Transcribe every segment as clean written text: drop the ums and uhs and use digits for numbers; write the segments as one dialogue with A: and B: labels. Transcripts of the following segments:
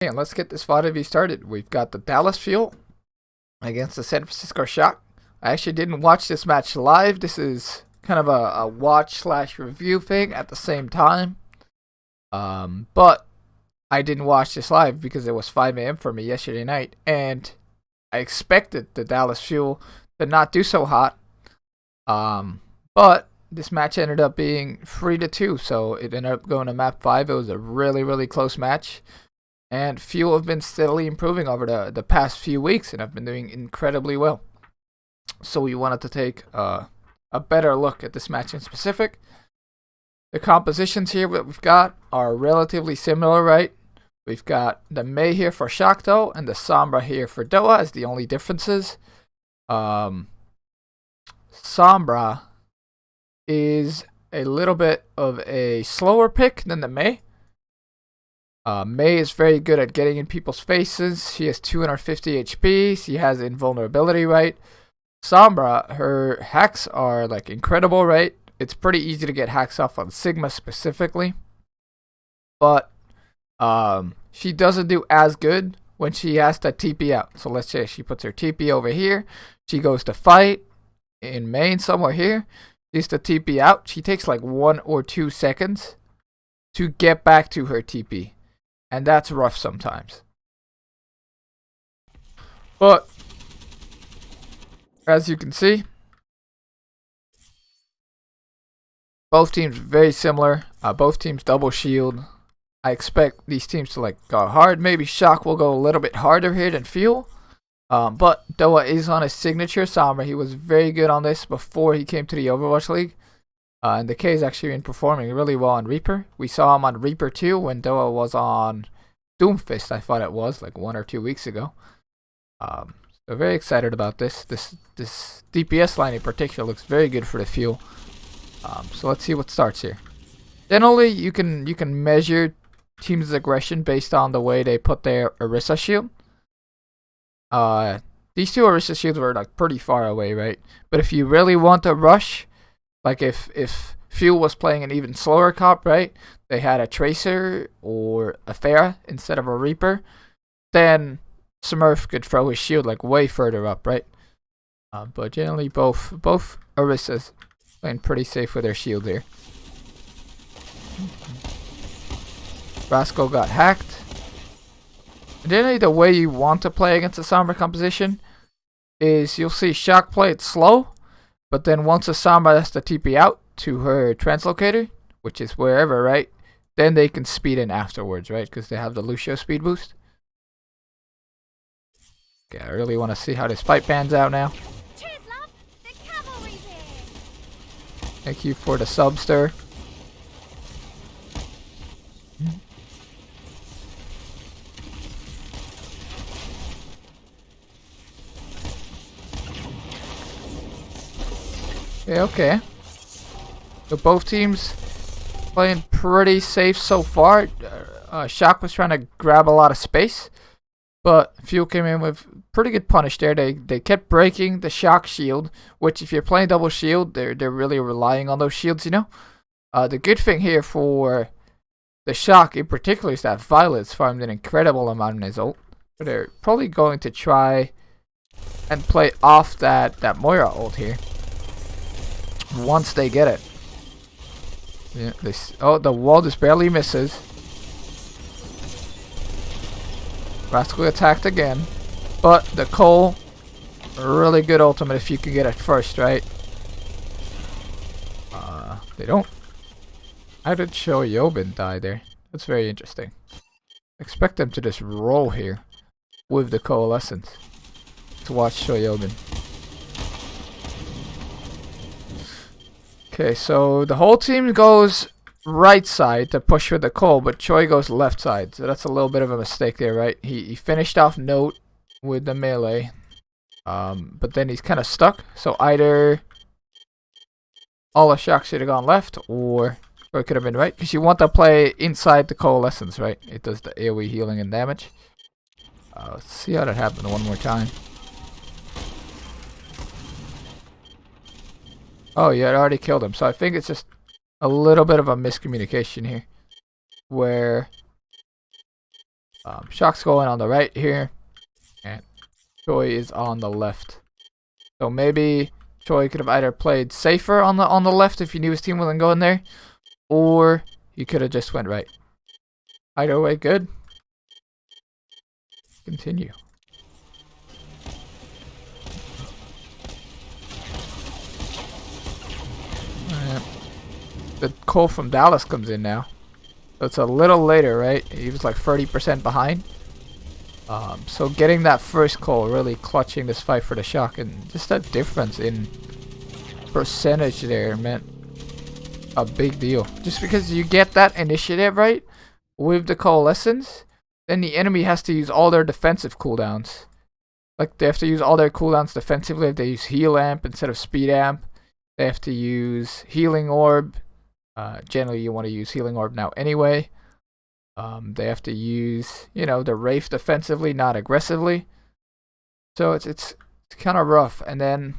A: And let's get this VOD review started. We've got the Dallas Fuel against the San Francisco Shock. I actually didn't watch this match live. This is kind of a watch/review thing at the same time. But I didn't watch this live because it was 5 a.m. for me yesterday night, and I expected the Dallas Fuel to not do so hot. But this match ended up being 3-2, so it ended up going to map 5. It was a really close match. And Fuel have been steadily improving over the past few weeks and have been doing incredibly well. So we wanted to take a better look at this match in specific. The compositions here that we've got are relatively similar, right? We've got the Mei here for Shakhto and the Sombra here for Doa as the only differences. Sombra is a little bit of a slower pick than the Mei. Mei is very good at getting in people's faces. She has 250 HP. She has invulnerability, right? Sombra, her hacks are like incredible, right? It's pretty easy to get hacks off on Sigma specifically. But she doesn't do as good when she has to TP out. So let's say she puts her TP over here. She goes to fight in main somewhere here. She has to TP out. She takes like 1 or 2 seconds to get back to her TP. And that's rough sometimes. But as you can see, both teams very similar. Both teams double shield. I expect these teams to go hard. Maybe Shock will go a little bit harder here than Fuel. But Doa is on his signature Sombra. He was very good on this before he came to the Overwatch League. And the K has actually been performing really well on Reaper. We saw him on Reaper 2 when Doa was on Doomfist, I thought it was, like 1 or 2 weeks ago. So very excited about this. This DPS line in particular looks very good for the Fuel. So let's see what starts here. Generally, you can measure teams' aggression based on the way they put their Orisa shield. These two Orisa shields were like pretty far away, right? But if you really want to rush, like if Fuel was playing an even slower comp, right? They had a Tracer or a Pharah instead of a Reaper, then Smurf could throw his shield like way further up, right? But generally both Orisas playing pretty safe with their shield here. Rascal got hacked. Generally the way you want to play against a Sombra composition is you'll see Shock play it slow, but then once a Sombra has to TP out to her translocator, which is wherever, right? Then they can speed in afterwards, right? Because they have the Lucio speed boost. Okay, I really want to see how this fight pans out now.
B: Cheers, love. The cavalry's here.
A: Thank you for the subster. Okay. So both teams playing pretty safe so far. Shock was trying to grab a lot of space, but Fuel came in with pretty good punish there. They kept breaking the Shock shield, which if you're playing double shield, they're really relying on those shields, you know. The good thing here for the Shock in particular is that Violet's farmed an incredible amount in his ult. But they're probably going to try and play off that Moira ult here once they get it. Yeah, the wall just barely misses. Rascal attacked again, but the Cole, really good ultimate if you can get it first, right? They don't. How did Shoyobin die there? That's very interesting. Expect them to just roll here with the Coalescence to watch Shoyobin. Okay, so the whole team goes right side to push with the Cole, but Choi goes left side. So that's a little bit of a mistake there, right? He finished off Note with the melee. But then he's kind of stuck. So either all of Shock should have gone left, or it could have been right. Because you want to play inside the Coalescence, right? It does the AoE healing and damage. Let's see how that happened one more time. Oh yeah, it already killed him. So I think it's just a little bit of a miscommunication here, where Shock's going on the right here, and Choi is on the left. So maybe Choi could have either played safer on the left if he knew his team wasn't going there, or he could have just went right. Either way, good. Continue. Alright. The coal from Dallas comes in now. So it's a little later, right? He was like 30% behind. So getting that first coal, really clutching this fight for the shock, and just that difference in percentage there meant a big deal. Just because you get that initiative right with the coalescence, then the enemy has to use all their defensive cooldowns. Like they have to use all their cooldowns defensively. If they use heal amp instead of speed amp, they have to use healing orb. Generally, you want to use healing orb now anyway. They have to use, the Wraith defensively, not aggressively. So it's kind of rough. And then,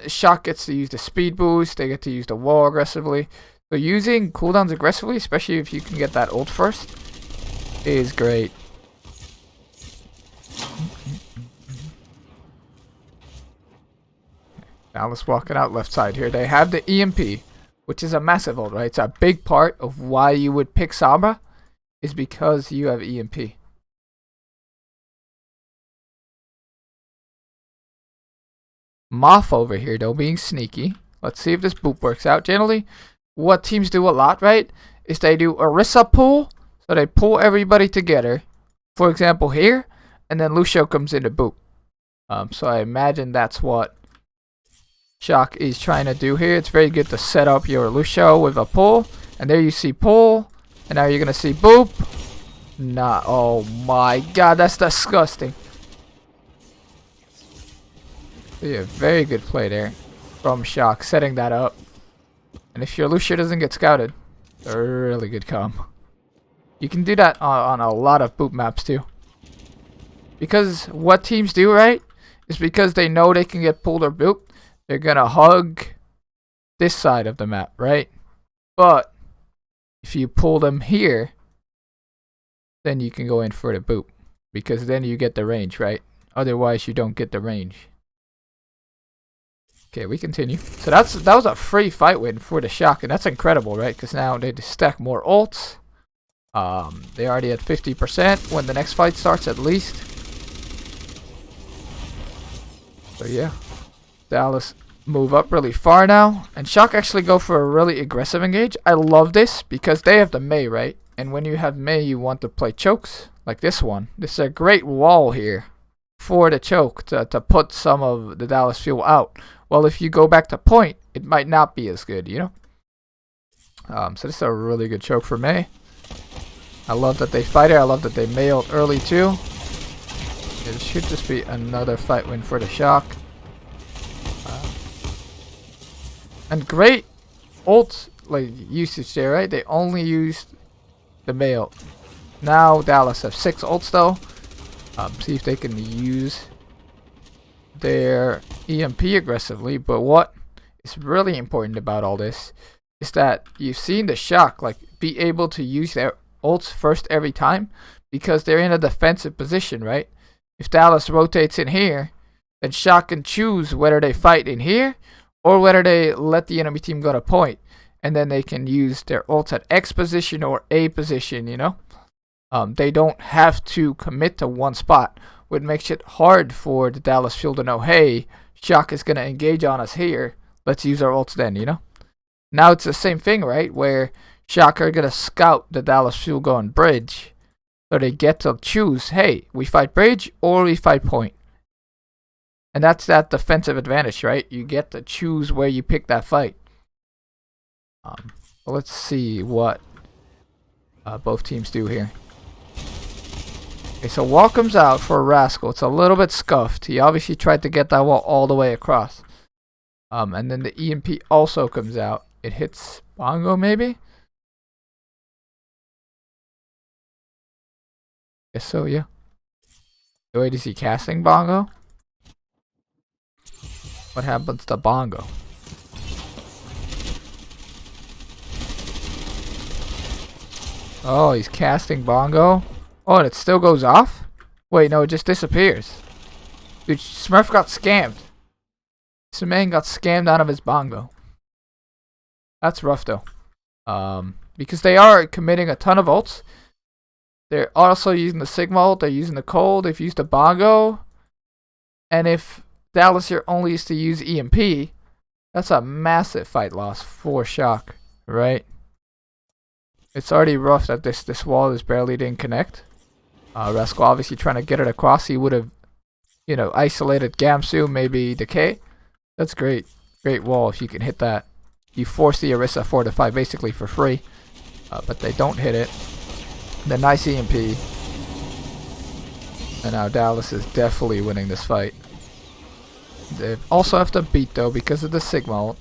A: Shock gets to use the speed boost. They get to use the wall aggressively. So using cooldowns aggressively, especially if you can get that ult first, is great. Dallas walking out left side here. They have the EMP, which is a massive ult, right? It's a big part of why you would pick Sombra, is because you have EMP. Moth over here, though, being sneaky. Let's see if this boop works out. Generally, what teams do a lot, right, is they do Orisa pull, so they pull everybody together. For example, here, and then Lucio comes in to boop. So I imagine that's what Shock is trying to do here. It's very good to set up your Lucio with a pull. And there you see pull. And now you're going to see boop. Nah, oh my god, that's disgusting. So yeah, very good play there from Shock, setting that up. And if your Lucio doesn't get scouted, a really good comp. You can do that on a lot of boop maps too. Because what teams do, right, is because they know they can get pulled or boop, they're gonna hug this side of the map, right? But if you pull them here, then you can go in for the boop, because then you get the range, right? Otherwise, you don't get the range. Okay, we continue. So that was a free fight win for the Shock, and that's incredible, right? Because now they just stack more ults. They already at 50% when the next fight starts, at least. So yeah, Dallas move up really far now, and Shock actually go for a really aggressive engage. I love this because they have the Mei, right? And when you have Mei, you want to play chokes like this one. This is a great wall here for the choke to put some of the Dallas fuel out. Well, if you go back to point, it might not be as good, So this is a really good choke for Mei. I love that they fight it. I love that they mailed early too. It should just be another fight win for the Shock. And great ult usage there, right? They only used the Mei ult. Now Dallas have 6 ults though. See if they can use their EMP aggressively. But what is really important about all this is that you've seen the Shock be able to use their ults first every time, because they're in a defensive position, right? If Dallas rotates in here, then Shock can choose whether they fight in here or whether they let the enemy team go to point, and then they can use their ults at X position or A position, They don't have to commit to one spot, which makes it hard for the Dallas fuel to know, hey, Shock is going to engage on us here. Let's use our ults then, Now it's the same thing, right? Where Shock are going to scout the Dallas fuel going bridge. So they get to choose, hey, we fight bridge or we fight point. And that's that defensive advantage, right? You get to choose where you pick that fight. Let's see what both teams do here. Okay, so wall comes out for Rascal. It's a little bit scuffed. He obviously tried to get that wall all the way across. And then the EMP also comes out. It hits Bongo, maybe? Guess so, yeah. Wait, is he casting Bongo? What happens to Bongo? Oh, he's casting Bongo. Oh, and it still goes off? Wait, no, it just disappears. Dude, Smurf got scammed. This man got scammed out of his bongo. That's rough though. Because they are committing a ton of ults. They're also using the Sigma ult, they're using the cold, they've used the bongo. And if Dallas here only used to use EMP, that's a massive fight loss for Shock, right? It's already rough that this wall is barely didn't connect. Rascal obviously trying to get it across. He would have, isolated Gamsu, maybe Decay. That's great. Great wall if you can hit that. You force the Orisa 4-5 basically for free. But they don't hit it. The nice EMP. And now Dallas is definitely winning this fight. They also have to beat though because of the Sigma ult.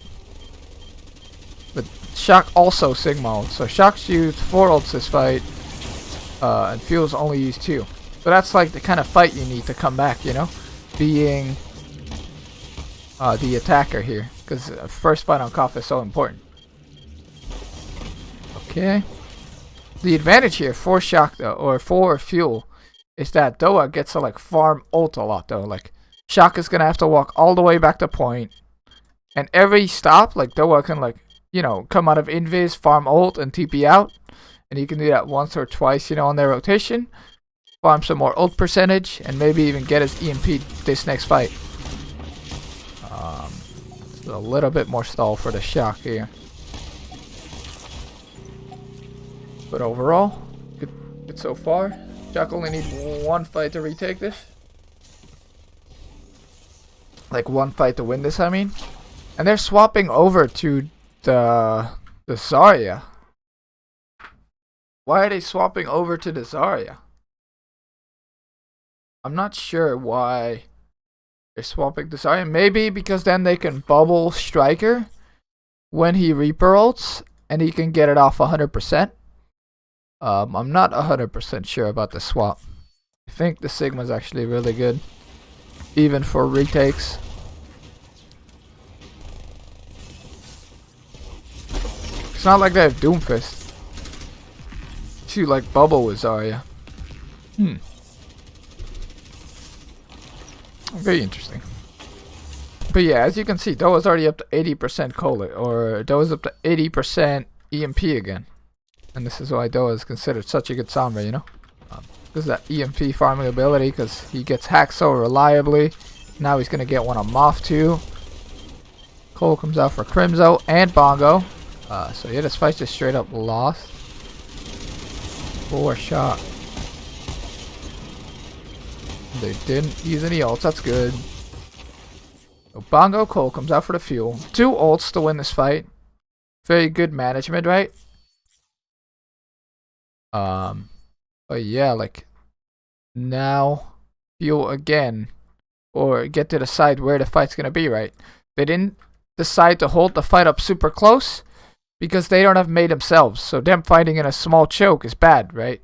A: But Shock also Sigma ult. So Shock's used 4 ults this fight. And Fuel's only used 2. So that's like the kind of fight you need to come back, Being the attacker here. Because first fight on Koff is so important. Okay. The advantage here for Shock though, or for Fuel, is that Doa gets to like farm ult a lot though. Like Shock is gonna have to walk all the way back to point, and every stop, like Doa can come out of invis, farm ult, and TP out, and he can do that once or twice, on their rotation, farm some more ult percentage, and maybe even get his EMP this next fight. So a little bit more stall for the Shock here. But overall, good so far. Shock only need one fight to retake this. Like one fight to win this, I mean. And they're swapping over to the Zarya. Why are they swapping over to the Zarya? I'm not sure why they're swapping to Zarya. Maybe because then they can bubble Striker when he Reaper ults and he can get it off 100%. I'm not 100% sure about the swap. I think the Sigma's actually really good. Even for retakes. It's not like they have Doomfist to like bubble with Zarya. Very interesting. But yeah, as you can see, Doa's already up to 80% Cola, or Doa's up to 80% EMP again. And this is why Doa is considered such a good Sombra, because that EMP farming ability, because he gets hacked so reliably. Now he's going to get one on Moth too. Cole comes out for Crimzo and Bongo. So yeah, this fight just straight up lost. 4 shot. They didn't use any ults, that's good. So Bongo Cole comes out for the fuel. 2 ults to win this fight. Very good management, right? But yeah, like now fuel again, or get to decide where the fight's gonna be, right? They didn't decide to hold the fight up super close because they don't have May themselves, so them fighting in a small choke is bad, right?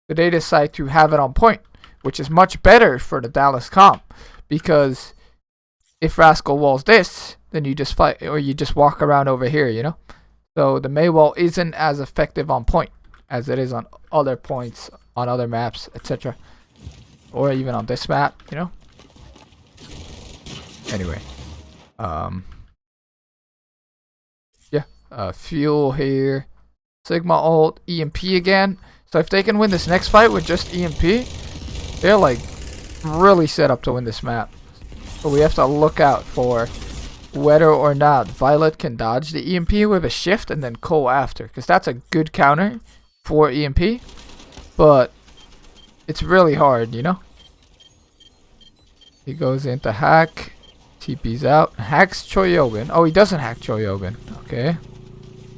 A: But they decide to have it on point, which is much better for the Dallas comp, because if Rascal walls this, then you just fight, or you just walk around over here, So the May wall isn't as effective on point as it is on other points, on other maps, etc. Or even on this map, Anyway. Yeah. Fuel here. Sigma ult, EMP again. So if they can win this next fight with just EMP, they're like really set up to win this map. But we have to look out for whether or not Violet can dodge the EMP with a shift and then Cole after, because that's a good counter for EMP, but it's really hard, He goes into hack, TP's out, hacks Choyobin. Oh, he doesn't hack Choyobin. Okay.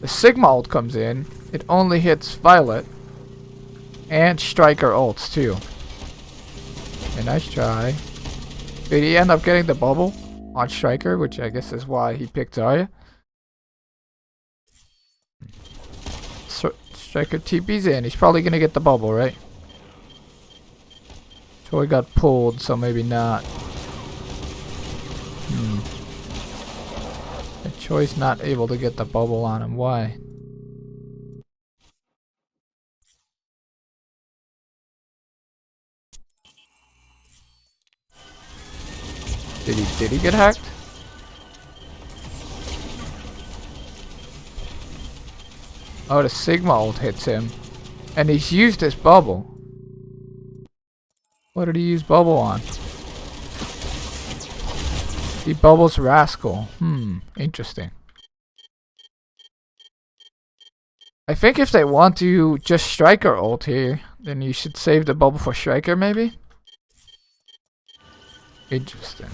A: The Sigma ult comes in. It only hits Violet and Striker ults too. Okay, nice try. Did he end up getting the bubble on Striker, which I guess is why he picked Zarya? Striker TP's in. He's probably gonna get the bubble, right? Choi got pulled, so maybe not. Choi's not able to get the bubble on him. Why? Did he get hacked? Oh, the Sigma ult hits him. And he's used his bubble. What did he use bubble on? He bubbles Rascal. Interesting. I think if they want to just Striker ult here, then you should save the bubble for Striker maybe? Interesting.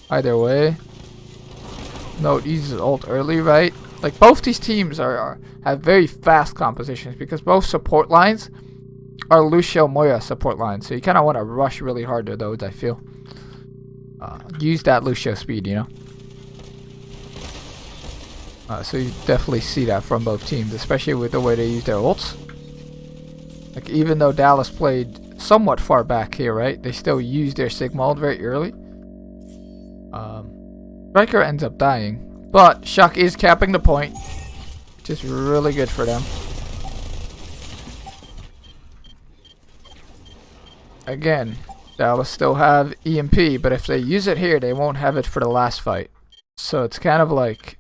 A: Either way. No, it uses ult early, right? Like both these teams have very fast compositions because both support lines are Lucio Moya support lines. So you kind of want to rush really hard to those, I feel. Use that Lucio speed, you know? So you definitely see that from both teams, especially with the way they use their ults. Like even though Dallas played somewhat far back here, right? They still use their Sigma ult very early. Riker ends up dying, but Shock is capping the point, which is really good for them. Again, Dallas still have EMP, but if they use it here, they won't have it for the last fight. So it's kind of like,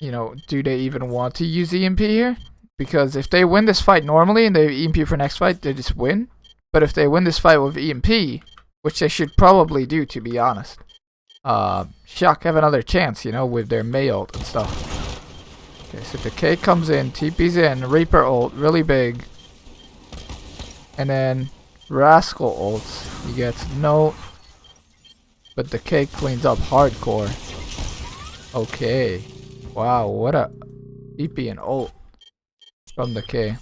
A: you know, do they even want to use EMP here? Because if they win this fight normally and they EMP for next fight, they just win. But if they win this fight with EMP, which they should probably do, to be honest, Shock have another chance, you know, with their Mei ult and stuff. Okay, so the K comes in, TP's in, Reaper ult, really big. And then Rascal ults. He gets no, but the K cleans up hardcore. Okay. Wow, what a TP and ult from the K.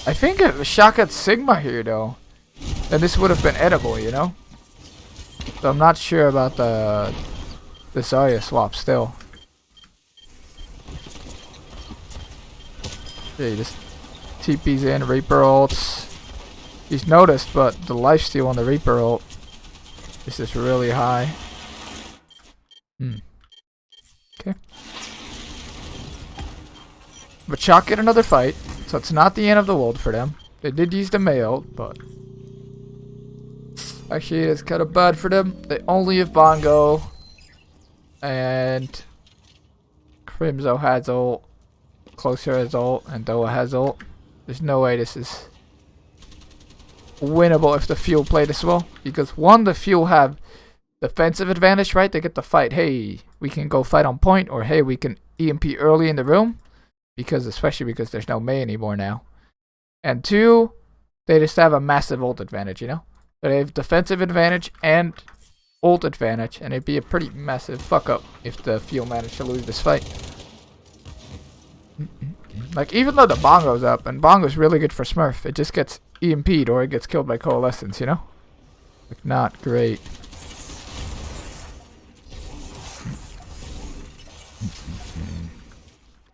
A: I think if Shock had Sigma here though, then this would have been edible, you know? So I'm not sure about the Zarya swap still. Okay, just TP's in, Reaper ults. He's noticed, but the lifesteal on the Reaper ult is just really high. Okay. But Shock get another fight, so it's not the end of the world for them. They did use the Mei ult, but actually it's kind of bad for them. They only have Bongo, and Crimzo has ult, Closer has ult, and Doa has ult. There's no way this is winnable if the Fuel play this well, because one, the Fuel have defensive advantage, right? They get to fight, hey, we can go fight on point, or hey, we can EMP early in the room, because especially because there's no Mei anymore now. And two, they just have a massive ult advantage, you know? So they have defensive advantage and ult advantage, and it'd be a pretty massive fuck up if the Fuel managed to lose this fight. Like even though the Bongo's up, and Bongo's really good for Smurf, it just gets EMP'd or it gets killed by Coalescence, you know? Like not great.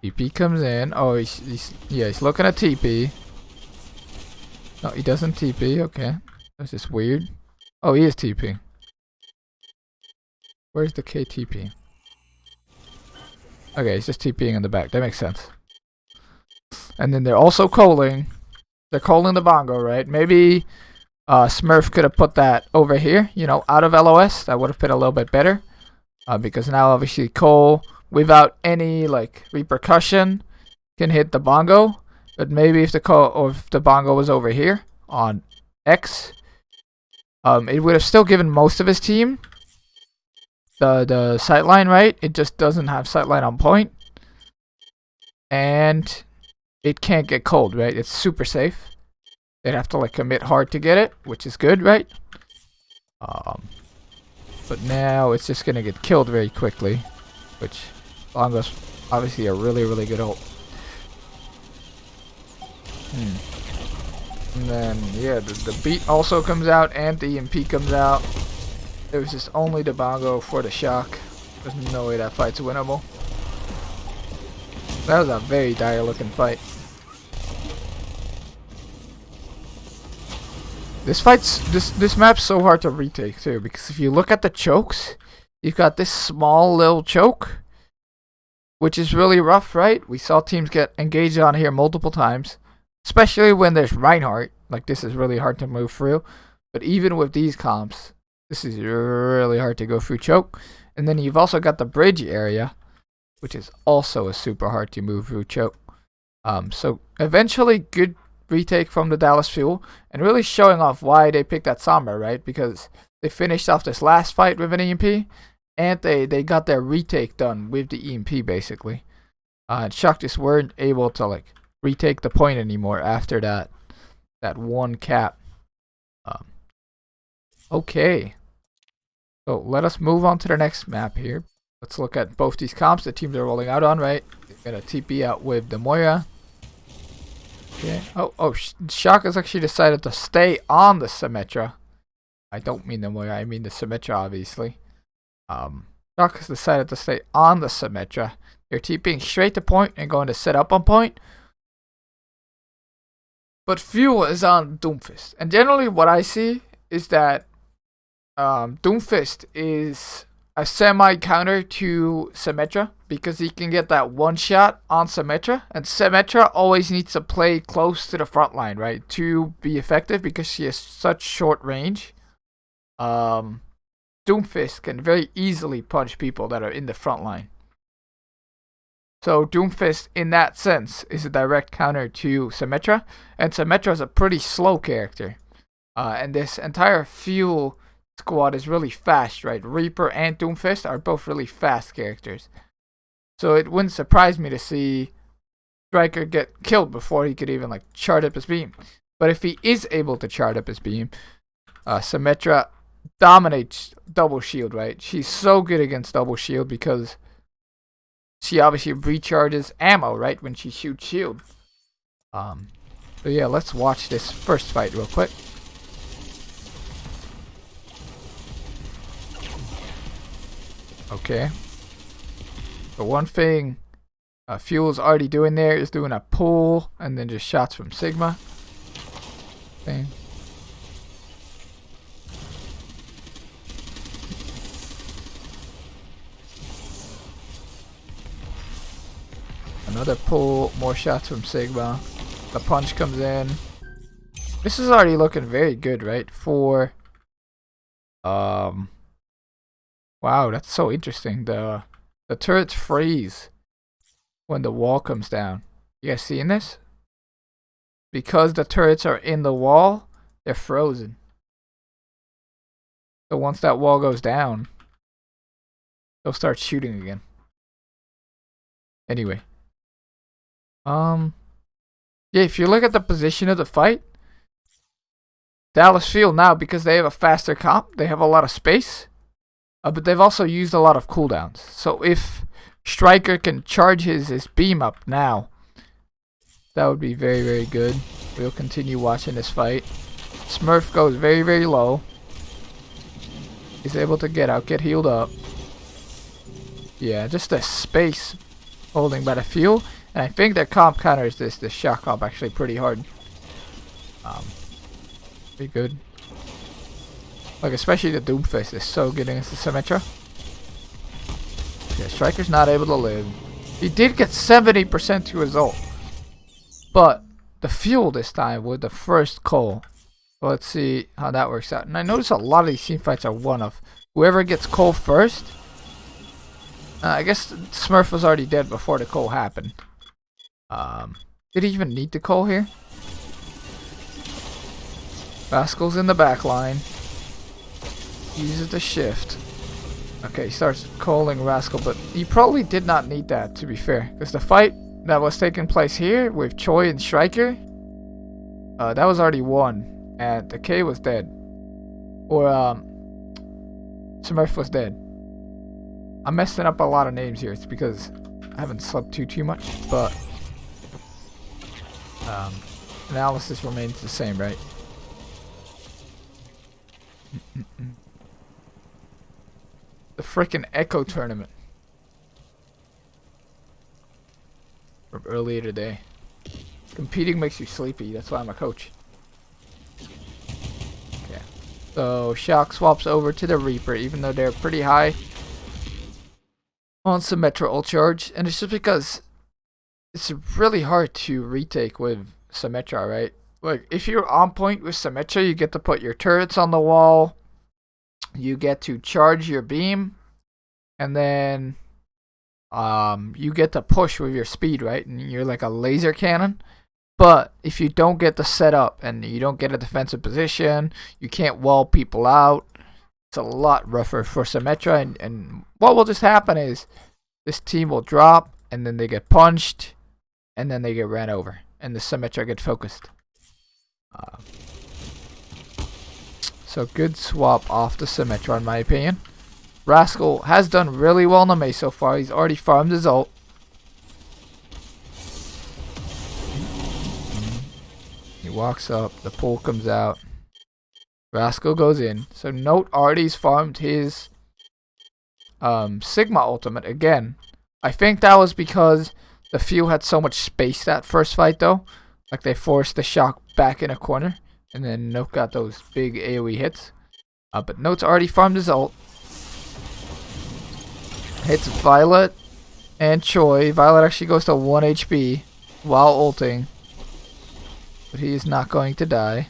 A: TP comes in. Oh, he's looking at TP. No, he doesn't TP. Okay, that's just weird. Oh, he is TP. Where's the KTP? Okay, he's just TPing in the back. That makes sense. And then they're also calling. They're calling the Bongo, right? Maybe Smurf could have put that over here, you know, out of LOS. That would have been a little bit better. Because now obviously Cole, without any like repercussion, can hit the Bongo. But maybe if the Bongo was over here on X, it would have still given most of his team the sightline, right? It just doesn't have sightline on point, and it can't get cold, right? It's super safe. They'd have to like commit hard to get it, which is good, right? But now it's just gonna get killed very quickly, which Bongo's obviously a really good ult. And then yeah, the beat also comes out and the EMP comes out. It was just only the Bongo for the Shock. There's no way that fight's winnable. That was a very dire looking fight. This map's so hard to retake too, because if you look at the chokes, you've got this small little choke, which is really rough, right? We saw teams get engaged on here multiple times. especially when there's Reinhardt. Like, this is really hard to move through. But even with these comps, this is really hard to go through choke. And then you've also got the bridge area, which is also a super hard to move through choke. So eventually, good retake from the Dallas Fuel, and really showing off why they picked that Sombra, right? Because they finished off this last fight with an EMP, and they got their retake done with the EMP, basically. And Shock just weren't able to, like, retake the point anymore after that one cap. Okay. So let us move on to the next map here. Let's look at both these comps the teams are rolling out on, right? They're going to TP out with the Moira. Okay. Shock has actually decided to stay on the Symmetra. I don't mean the Moira, I mean the Symmetra, obviously. Shock has decided to stay on the Symmetra. They're TPing straight to point and going to set up on point. But Fuel is on Doomfist. And generally what I see is that Doomfist is a semi-counter to Symmetra, because he can get that one shot on Symmetra, and Symmetra always needs to play close to the front line, right, to be effective, because she has such short range. Doomfist can very easily punch people that are in the front line. So Doomfist, in that sense, is a direct counter to Symmetra, and Symmetra is a pretty slow character. And this entire Fuel squad is really fast, right? Reaper and Doomfist are both really fast characters. So it wouldn't surprise me to see Striker get killed before he could even, like, chart up his beam. But if he is able to chart up his beam, Symmetra dominates double shield, right? She's so good against double shield because she obviously recharges ammo, right, when she shoots shield. So yeah, let's watch this first fight real quick. Okay. The one thing Fuel's already doing there is doing a pull and then just shots from Sigma. Thing. Another pull, more shots from Sigma. The punch comes in. This is already looking very good, right? For wow, that's so interesting. The turrets freeze when the wall comes down. You guys seeing this? Because the turrets are in the wall, they're frozen. So once that wall goes down, they'll start shooting again. Anyway. Yeah, if you look at the position of the fight, Dallas Fuel now, because they have a faster comp, they have a lot of space. But they've also used a lot of cooldowns. So if Striker can charge his beam up now, that would be very, very good. We'll continue watching this fight. Smurf goes very, very low. He's able to get healed up. Yeah, just the space holding by the Fuel. And I think their comp counters this shock comp actually pretty hard. Pretty good. Like, especially the Doomfist is so good against the Symmetra. Yeah, Striker's not able to live. He did get 70% to his ult. But the Fuel this time with the first coal. So let's see how that works out. And I notice a lot of these team fights are one of whoever gets coal first. I guess Smurf was already dead before the coal happened. Did he even need the coal here? Rascal's in the back line. Uses the shift. Okay, he starts calling Rascal, but he probably did not need that, to be fair. Because the fight that was taking place here with Choi and Striker, that was already won. And the K was dead. Or, Smurf was dead. I'm messing up a lot of names here. It's because I haven't slept too much, but analysis remains the same, right? The frickin' Echo tournament from earlier today. Competing makes you sleepy. That's why I'm a coach. Okay. So Shock swaps over to the Reaper, even though they're pretty high on Symmetra ult charge, and it's just because it's really hard to retake with Symmetra, right? Like, if you're on point with Symmetra, you get to put your turrets on the wall. You get to charge your beam. And then you get to push with your speed, right? And you're like a laser cannon. But if you don't get the setup and you don't get a defensive position, you can't wall people out. It's a lot rougher for Symmetra. And what will just happen is this team will drop, and then they get punched, and then they get ran over, and the Symmetra get focused. So good swap off the Symmetra in my opinion. Rascal has done really well on the Mei so far. He's already farmed his ult. He walks up, the pull comes out. Rascal goes in. So note already's farmed his Sigma ultimate again. I think that was because the few had so much space that first fight though. Like they forced the Shock back in a corner. And then Note got those big AoE hits. But Note's already farmed his ult. Hits Violet and Choi. Violet actually goes to 1 HP while ulting. But he is not going to die.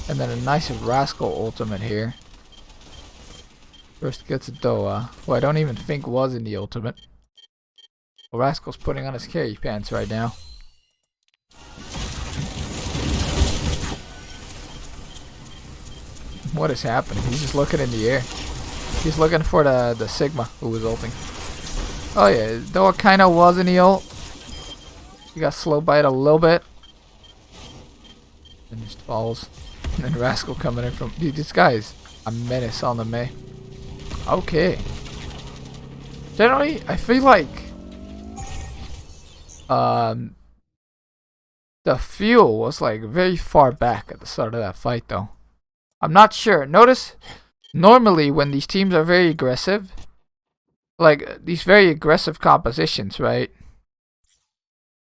A: And then a nice Rascal ultimate here. First gets Doa, who I don't even think was in the ultimate. Well, Rascal's putting on his carry pants right now. What is happening? He's just looking in the air. He's looking for the Sigma who was ulting. Oh yeah, Doa kind of was in the ult. He got slow by it a little bit. And just falls. And then Rascal coming in from... Dude, this guy is a menace on the Mei. Okay. Generally, I feel like... the fuel was like very far back at the start of that fight though. I'm not sure. Notice, normally when these teams are very aggressive, like these very aggressive compositions, right?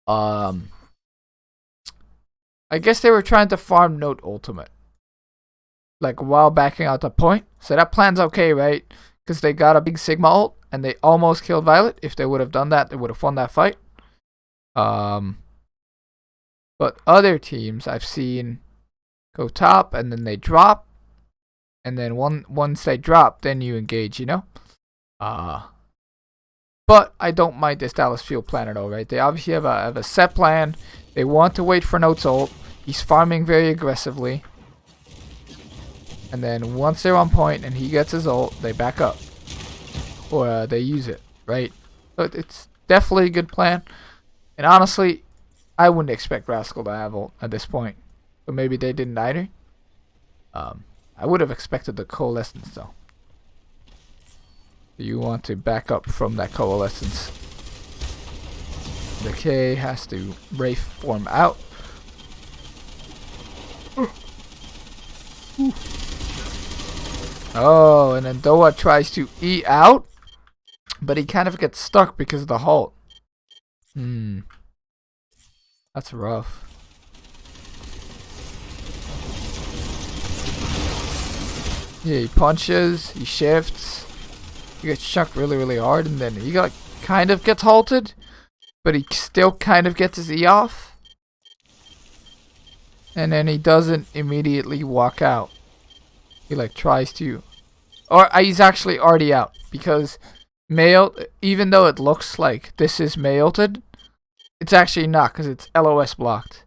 A: I guess they were trying to farm Note ultimate, like while backing out the point. So that plan's okay, right? Because they got a big Sigma ult and they almost killed Violet. If they would have done that, they would have won that fight. But other teams I've seen go top and then they drop, and then once they drop, then you engage, you know. But I don't mind this Dallas Field plan at all, right? They obviously have a set plan. They want to wait for Note's ult. He's farming very aggressively, and then once they're on point and he gets his ult, they back up or they use it, right? But it's definitely a good plan. And honestly, I wouldn't expect Rascal to have ult at this point. But maybe they didn't either. I would have expected the Coalescence though. You want to back up from that Coalescence. The K has to Wraith form out. Oh, and then Doa tries to E out. But he kind of gets stuck because of the halt. That's rough. Yeah, he punches, he shifts, he gets chucked really, really hard, and then he kind of gets halted, but he still kind of gets his E off. And then he doesn't immediately walk out. He tries to, or he's actually already out, because even though it looks like this is Mei ulted, it's actually not, because it's LOS blocked.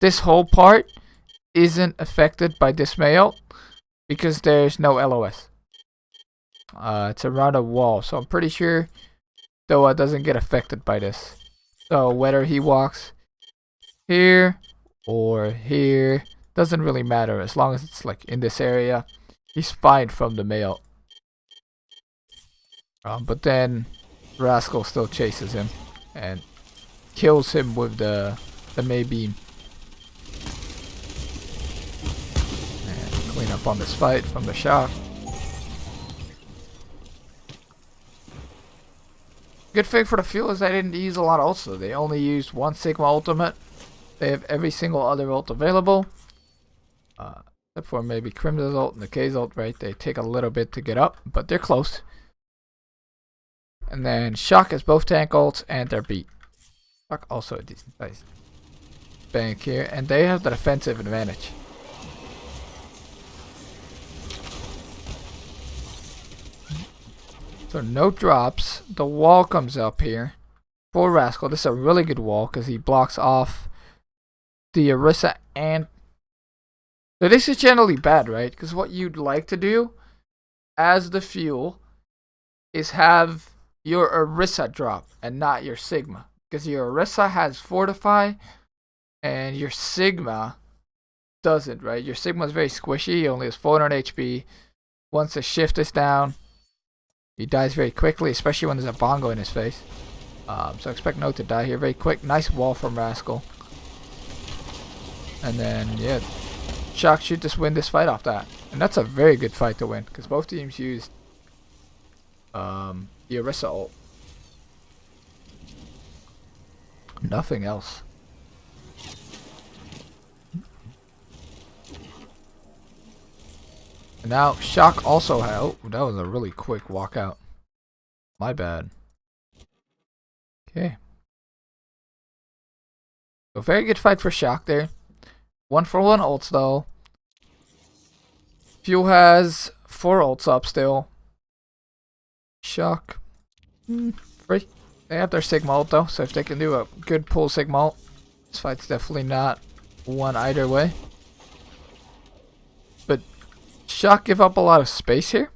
A: This whole part isn't affected by this Mei ult because there's no LOS. It's around a wall, so I'm pretty sure Doa doesn't get affected by this. So whether he walks here or here doesn't really matter, as long as it's in this area. He's fine from the Mei ult. But then Rascal still chases him and kills him with the Mei beam. And clean up on this fight from the Shock. Good thing for the Fuel is they didn't use a lot also. They only used one Sigma ultimate. They have every single other ult available. Except for maybe Crimson's ult and the K's ult, right? They take a little bit to get up, but they're close. And then Shock has both tank ults and they're beat. Shock also a decent size. bank here, and they have the defensive advantage. So no drops. The wall comes up here for Rascal. This is a really good wall because he blocks off the Orisa and... So this is generally bad, right? Because what you'd like to do as the fuel is have your Orisa drop and not your Sigma. Because your Orisa has Fortify and your Sigma doesn't, right? Your Sigma is very squishy. He only has 400 HP. Once the shift is down, he dies very quickly, especially when there's a bongo in his face. So expect Note to die here very quick. Nice wall from Rascal. And then, yeah, Shock should just win this fight off that. And that's a very good fight to win, because both teams used the Orisa ult. Nothing else. And now Shock also had... Oh, that was a really quick walkout. My bad. Okay. So very good fight for Shock there. 1-for-1 ults though. Fuel has 4 ults up still. Shock. Free. They have their Sigma ult though, so if they can do a good pull Sigma ult, this fight's definitely not one either way. But Shock give up a lot of space here.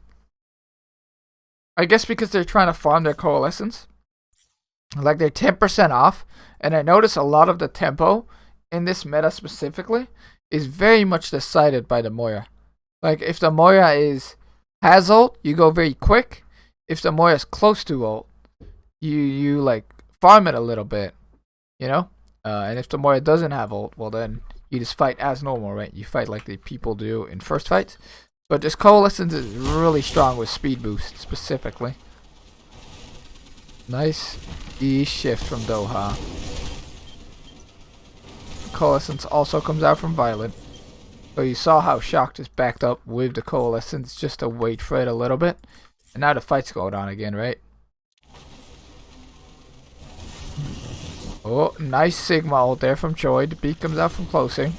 A: I guess because they're trying to farm their coalescence. Like they're 10% off, and I notice a lot of the tempo in this meta specifically is very much decided by the Moira. Like if the Moira has ult, you go very quick. If the Moira is close to ult, you like farm it a little bit, you know. And if the Moira doesn't have ult, well then you just fight as normal, right? You fight like the people do in first fights. But this coalescence is really strong with speed boost specifically. Nice E shift from Doha. Coalescence also comes out from Violet. So you saw how Shock just backed up with the Coalescence just to wait for it a little bit. And now the fight's going on again, right? Oh, nice Sigma ult there from Choi. The beat comes out from closing.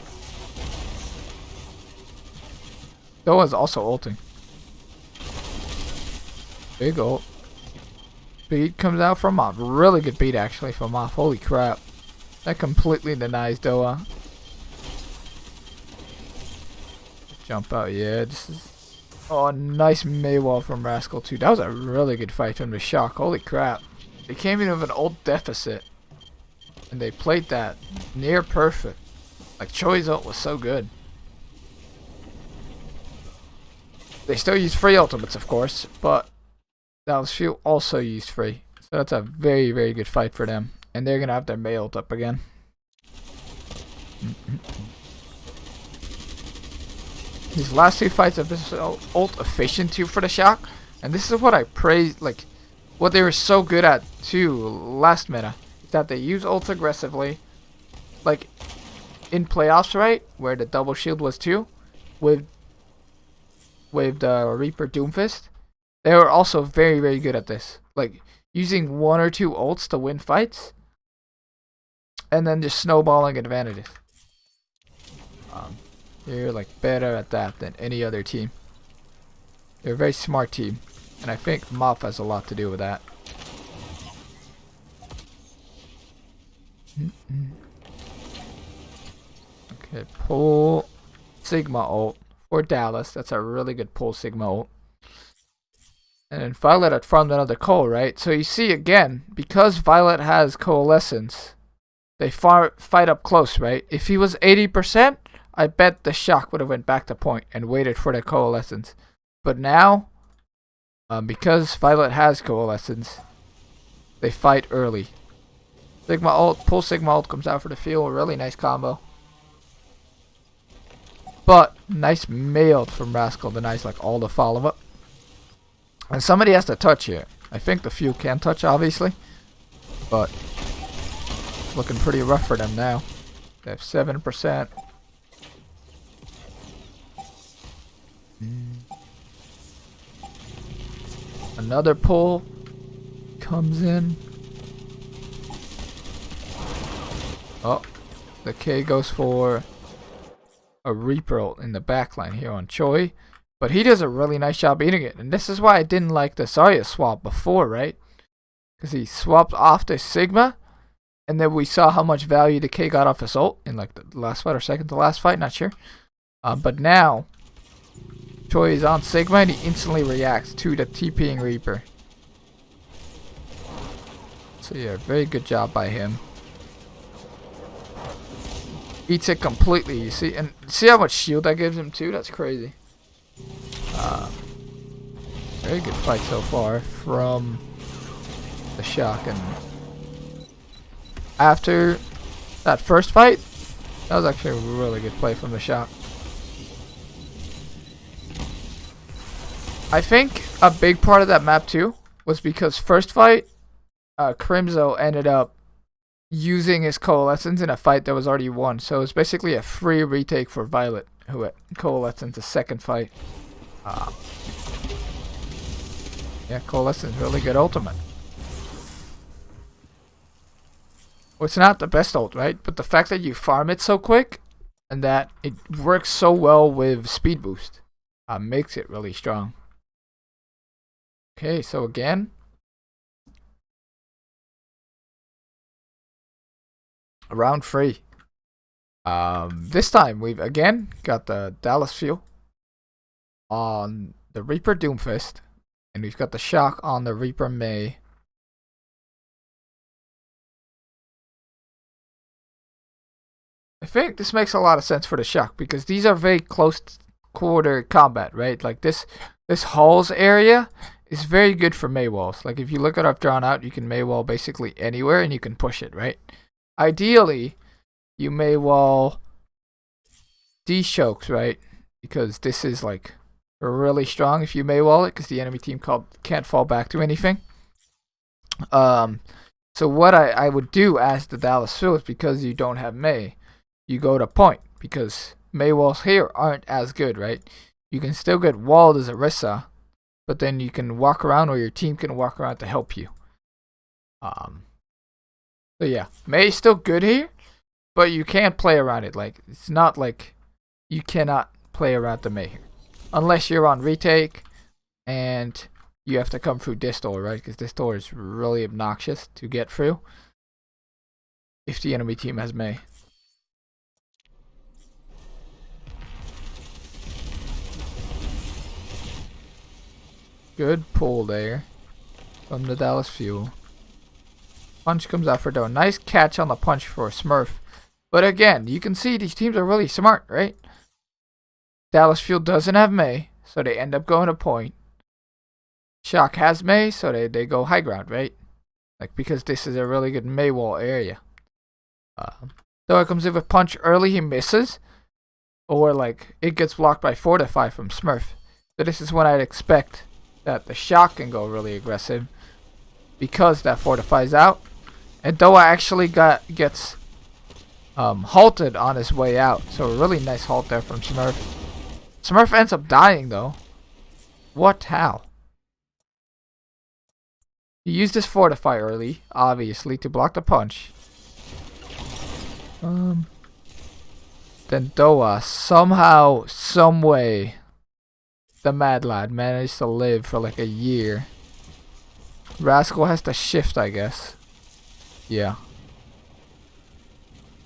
A: Doha's also ulting. Big ult. Beat comes out from Moth. Really good beat actually from Moth. Holy crap. That completely denies Doha. Jump out, yeah. This is... Oh, nice Maywall from Rascal too. That was a really good fight from the Shock. Holy crap. They came in with an ult deficit. And they played that near perfect. Like Choi's ult was so good. They still use free ultimates, of course, but Dallas Fuel also used free. So that's a very, very good fight for them. And they're going to have their May ult up again. These last 2 fights have been so ult efficient too for the Shock. And this is what I praise, like, what they were so good at too last meta. Is that they use ults aggressively. Like, in playoffs, right? Where the double shield was too. With the Reaper Doomfist. They were also very, very good at this. Like, using 1 or 2 ults to win fights. And then just snowballing advantages. They're like better at that than any other team. They're a very smart team. And I think Moth has a lot to do with that. Okay, pull Sigma ult for Dallas. That's a really good pull Sigma ult. And then Violet had farmed another coal, right? So you see again, because Violet has Coalescence, they fight up close, right? If he was 80%, I bet the Shock would have went back to point and waited for the Coalescence. But now, because Violet has Coalescence, they fight early. Sigma ult, pull Sigma ult comes out for the field. Really nice combo. But nice May ult from Rascal. The nice like all the follow up. And somebody has to touch here. I think the few can touch, obviously. But it's looking pretty rough for them now. They have 7%. Another pull comes in. Oh, The K goes for a Reaper ult in the backline here on Choi. But he does a really nice job eating it. And this is why I didn't like the Zarya swap before, right? Because he swapped off the Sigma. And then we saw how much value the K got off his ult in like the last fight or second to last fight, not sure. But now, Choi is on Sigma and he instantly reacts to the TPing Reaper. So yeah, very good job by him. Eats it completely, you see, and see how much shield that gives him too? That's crazy. Very good fight so far from the Shock. And after that first fight, that was actually a really good play from the Shock. I think a big part of that map too was because first fight, Crimzo ended up using his Coalescence in a fight that was already won. So it was basically a free retake for Violet, who had Coalescence the second fight. Yeah, Coalescence, really good ultimate. Well, it's not the best ult, right? But the fact that you farm it so quick and that it works so well with speed boost makes it really strong. Okay, so again, round 3. This time we've again got the Dallas Fuel on the Reaper Doomfist, and we've got the Shock on the Reaper Mei. I think this makes a lot of sense for the Shock because these are very close quarter combat, right? Like this halls area is very good for Mei walls. Like if you look at I've drawn out, you can Mei wall basically anywhere and you can push it, right? Ideally, you Mei wall these chokes, right? Because this is like really strong if you Mei wall it because the enemy team can't fall back to anything. So what I would do as the Dallas Fuel is because you don't have Mei, you go to point because Mei walls here aren't as good, right? You can still get walled as Orisa, but then you can walk around or your team can walk around to help you. So yeah, Mei is still good here, but you can't play around it. Like it's not like you cannot play around the Mei here. Unless you're on retake and you have to come through this door, right? Because this door is really obnoxious to get through if the enemy team has Mei. Good pull there from the Dallas Fuel. Punch comes out for Doe. Nice catch on the punch for Smurf. But again, you can see these teams are really smart, right? Dallas Fuel doesn't have Mei, so they end up going to point. Shock has Mei, so they go high ground, right? Like because this is a really good Mei wall area. Doa comes in with punch early, he misses. Or like it gets blocked by Fortify from Smurf. So this is when I'd expect that the Shock can go really aggressive because that Fortify's out. And Doa actually gets halted on his way out. So a really nice halt there from Smurf. Smurf ends up dying though. What? How? He used his Fortify early, obviously, to block the punch. Then Doa somehow, someway, the Mad Lad managed to live for like a year. Rascal has to shift, I guess. Yeah.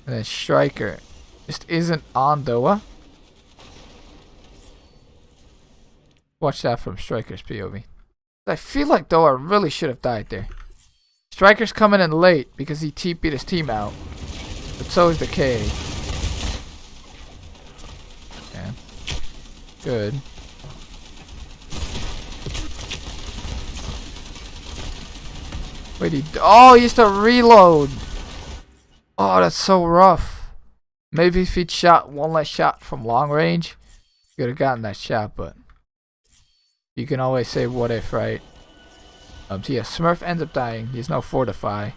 A: And then Striker just isn't on Doa. Watch that from Striker's POV. I feel like Doa really should have died there. Striker's coming in late because he TP'd his team out. But so is the K. Okay. Good. Wait, he used to reload. Oh, that's so rough. Maybe if he'd shot one less shot from long range, he could have gotten that shot, but you can always say what if, right? So yeah, Smurf ends up dying. He's no Fortify.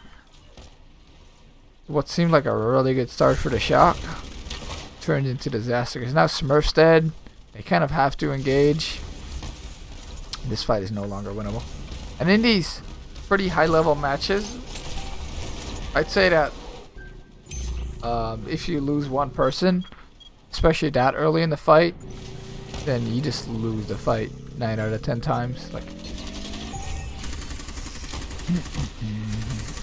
A: What seemed like a really good start for the Shock turned into disaster because now Smurf's dead. They kind of have to engage. This fight is no longer winnable. And in these pretty high level matches, I'd say that If you lose one person, especially that early in the fight, then you just lose the fight 9 out of 10 times. Like,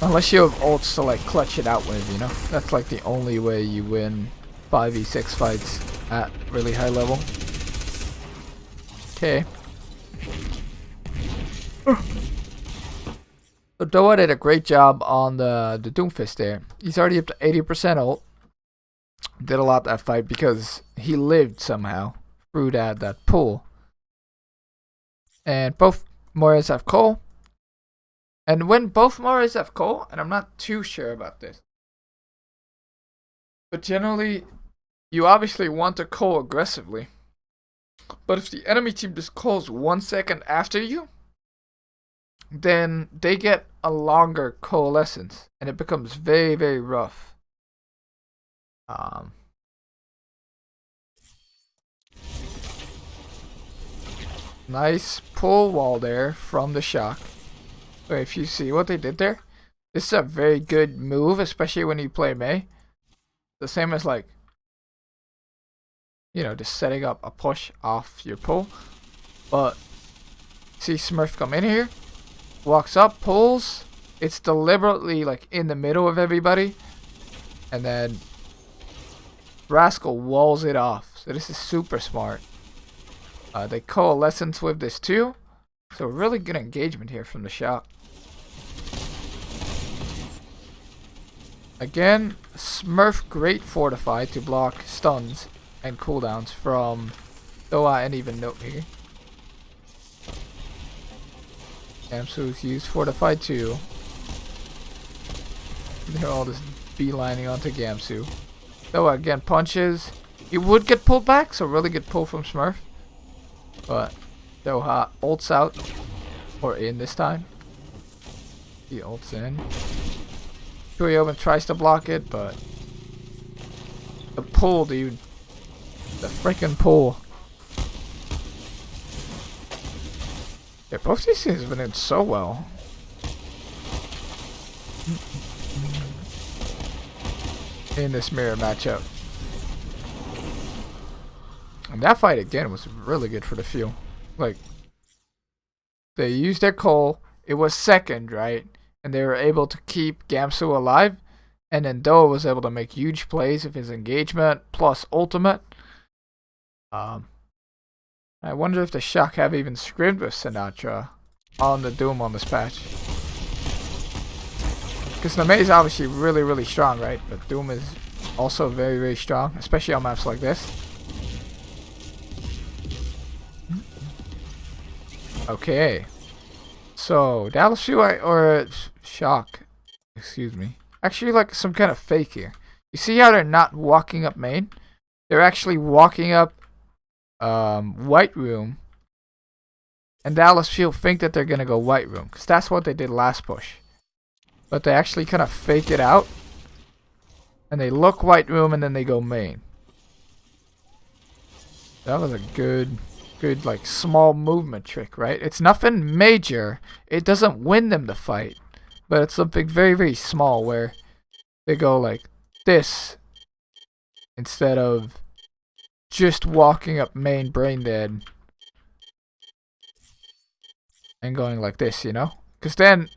A: unless you have ults to like clutch it out with, you know? That's like the only way you win 5v6 fights at really high level. Okay. So Doa did a great job on the Doomfist there. He's already up to 80% ult. Did a lot that fight because he lived somehow through that pull. And both Moras have Cole. And when both Moras have Cole, and I'm not too sure about this, but generally, you obviously want to Cole aggressively. But if the enemy team just calls 1 second after you, then they get a longer coalescence, and it becomes very, very rough. Nice pull wall there from the shock. So if you see what they did there, this is a very good move, especially when you play Mei. The same as like, you know, just setting up a push off your pull. But see Smurf come in here, walks up, pulls. It's deliberately like in the middle of everybody, and then Rascal walls it off. So this is super smart. They coalescence with this too, so really good engagement here from the shot. Again, Smurf great fortified to block stuns and cooldowns from Doa and even Note here. Gamsu's used fortified too. They're all just beelining onto Gamsu. Doa again punches. He would get pulled back, so really good pull from Smurf. But Doha ults out, or in this time. He ults in. Choyoben tries to block it, but the pull, dude. The freaking pull. Yeah, both these things have been in so well. In this mirror matchup. And that fight again was really good for the feel. Like, they used their Cole. It was second, right? And they were able to keep Gamsu alive. And then Doa was able to make huge plays with his engagement plus ultimate. I wonder if the Shock have even scrimmed with Sinatra on the Doom on this patch. Because the Mei is obviously really, really strong, right? But Doom is also very, very strong, especially on maps like this. Okay. So, Dallas View or Shock, excuse me, actually like some kind of fake here. You see how they're not walking up main? They're actually walking up White Room. And Dallas View think that they're going to go White Room, because that's what they did last push. But they actually kind of fake it out. And they look White Room and then they go main. That was a good like small movement trick, right? It's nothing major. It doesn't win them the fight. But it's something very, very small where they go like this instead of just walking up main brain dead and going like this, you know? Because then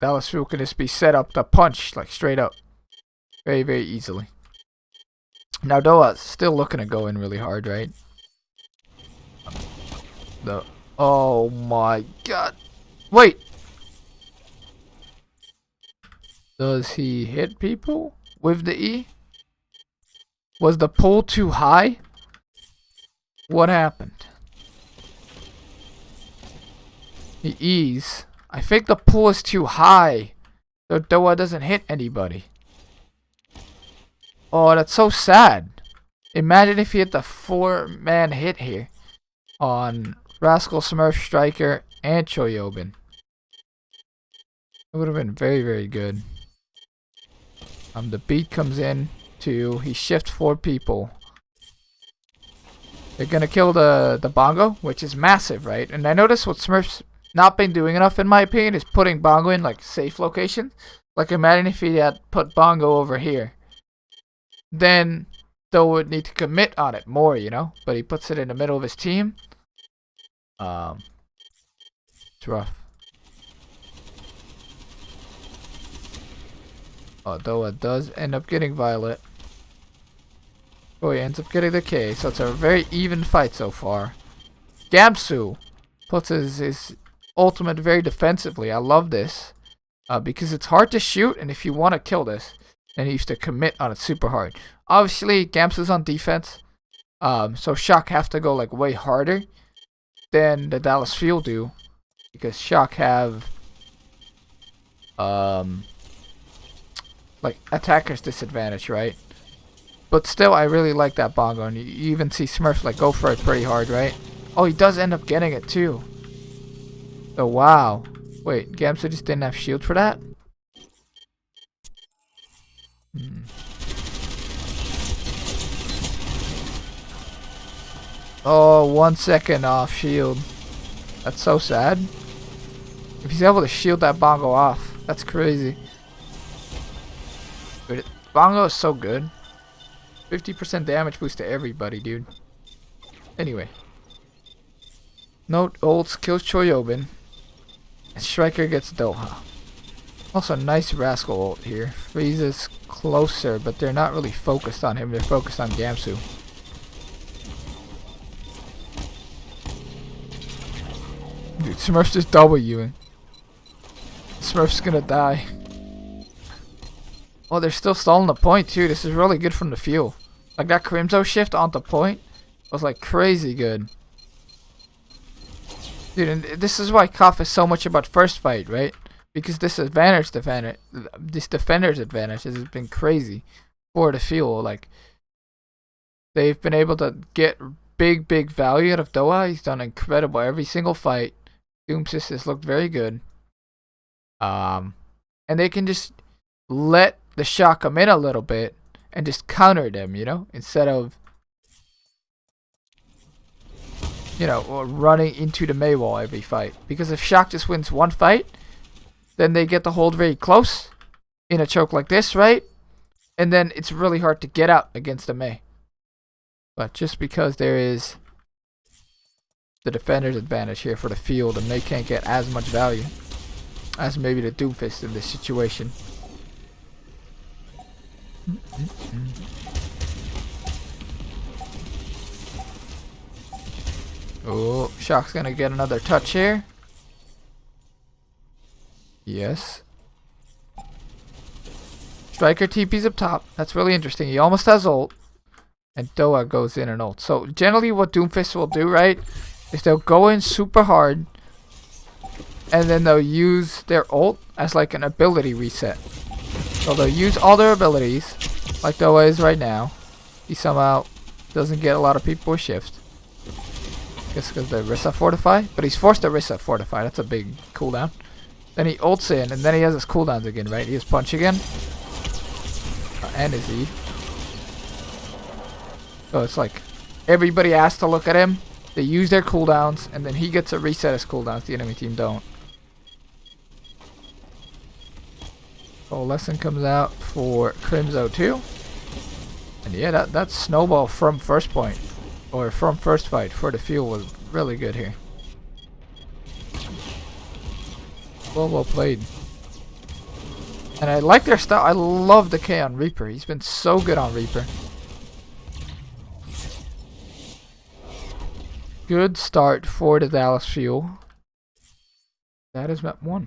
A: Dallas Fuel can just be set up to punch like straight up very, very easily. Now Doa's still looking to go in really hard, right? Oh my god. Wait. Does he hit people with the E? Was the pull too high? What happened? The E's. I think the pull is too high. So Doa doesn't hit anybody. Oh, that's so sad. Imagine if he hit the 4-man hit here on Rascal, Smurf, Striker, and Choyoben. It would have been very, very good. The beat comes in too. He shifts 4 people. They're gonna kill the bongo, which is massive, right? And I noticed what Smurf's not been doing enough, in my opinion, is putting bongo in like safe locations. Like imagine if he had put bongo over here. then Doa would need to commit on it more, you know? But he puts it in the middle of his team. It's rough. Oh, Doa does end up getting Violet. Oh, he ends up getting the K, so it's a very even fight so far. Gamsu puts his ultimate very defensively. I love this. Because it's hard to shoot, and if you want to kill this, then you have to commit on it super hard. Obviously, Gamsu's on defense, so Shock have to go like way harder than the Dallas Fuel do, because Shock have like attacker's disadvantage, right? But still, I really like that bongo, and you even see Smurf like go for it pretty hard, right? Oh, he does end up getting it too. Oh wow. Wait, Gamsu just didn't have shield for that? Oh, 1 second off shield. That's so sad. If he's able to shield that bongo off, that's crazy. Dude, bongo is so good. 50% damage boost to everybody, dude. Anyway. Note ults kills Choyobin. And Striker gets Doha. Also, nice Rascal ult here. Freezes closer, but they're not really focused on him. They're focused on Gamsu. Dude, Smurf's just Wing. Smurf's gonna die. Oh, they're still stalling the point too. This is really good from the fuel. Like that Crimzo shift onto point was like crazy good. Dude, and this is why KOF is so much about first fight, right? Because this defender's advantage has been crazy for the fuel. Like, they've been able to get big value out of Doha. He's done incredible every single fight. Doomsist has looked very good. And they can just let the Shock come in a little bit and just counter them, you know, instead of, you know, running into the Mei wall every fight. Because if Shock just wins one fight, then they get to hold very close in a choke like this, right? And then it's really hard to get out against the Mei. But just because there is the defender's advantage here for the field, the Mei can't get as much value as maybe the Doomfist in this situation. Oh, Shock's gonna get another touch here. Yes. Striker TP's up top. That's really interesting. He almost has ult. And Doa goes in and ult. So generally what Doomfist will do, right, is they'll go in super hard. And then they'll use their ult as like an ability reset. So they'll use all their abilities, like Doa is right now. He somehow doesn't get a lot of people with shift. Guess because the Rissa Fortify. But he's forced to Rissa Fortify. That's a big cooldown. Then he ults in, and then he has his cooldowns again, right? He has Punch again. And his E. So it's like everybody has to look at him. They use their cooldowns, and then he gets to reset his cooldowns. The enemy team don't. So lesson comes out for Crimzo too. And yeah, that snowball from first point, or from first fight for the fuel was really good here. Well played. And I like their style. I love the K on Reaper. He's been so good on Reaper. Good start for the Dallas Fuel. That is map 1.